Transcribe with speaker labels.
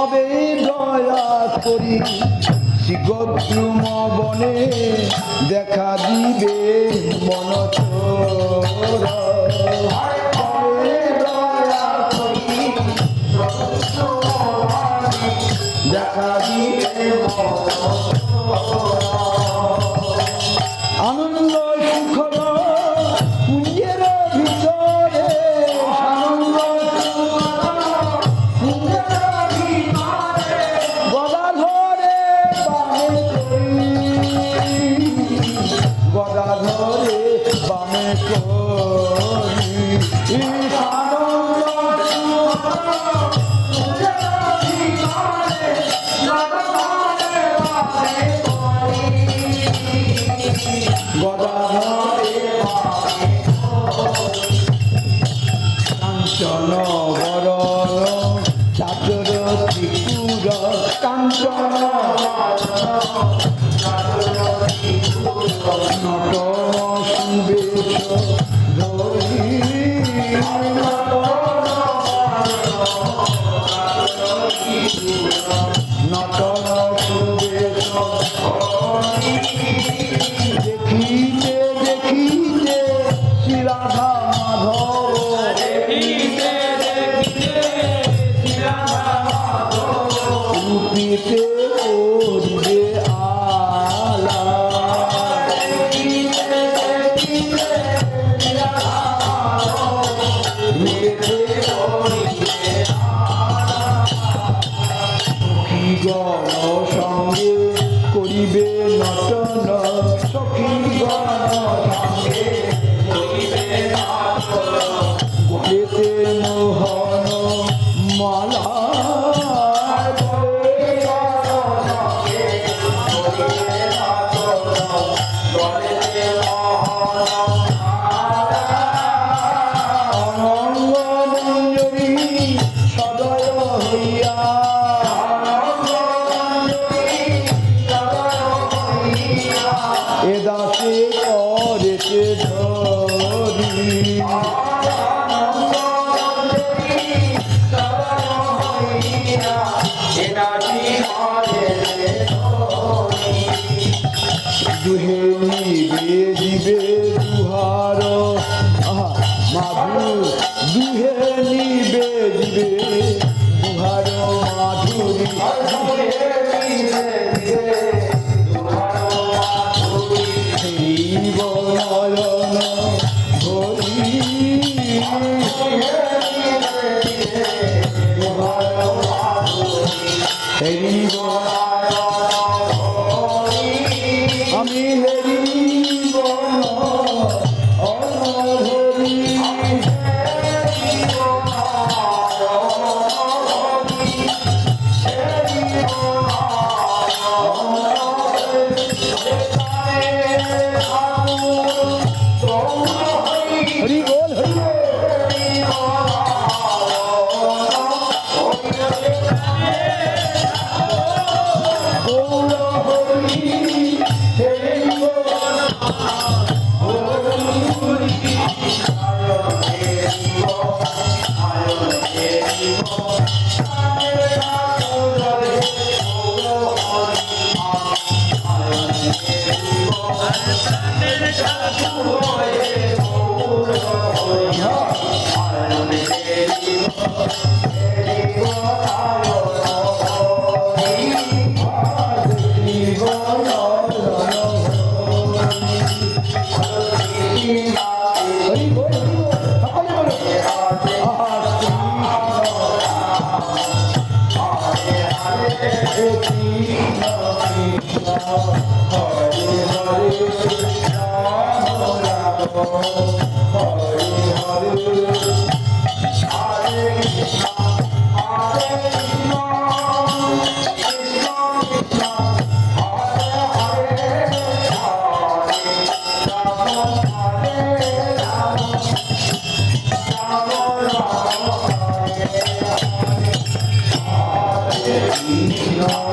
Speaker 1: তবে দয়া করি শ্রীগদ্রুম বনে দেখা দিবে মনচোর দেখা দিবে আনন্দ সুখর পুঞ্জের ভিতরে আনন্দ গদা ধরে বামে করি কাঞ্চন বরণ চাদর ত্রিপুর কাঞ্চন নট সুবেশ ধরি নট সুবেশ দেখিতে দেখিতে শ্রী রাধা মাধব রূপিতে করিবে আলা সখীগণ সঙ্গে করিবে নটন সখীগণ সঙ্গে গলেতে মোহন মালা সদয় হইয়া এ দাসে করেছে ধরি দুহে নিবে দিবে দুহার মাধু দুহে নিবে দিবে দুহার মাধুরী নয়ন হরি আমি হরি হরি हरि बोल Krishna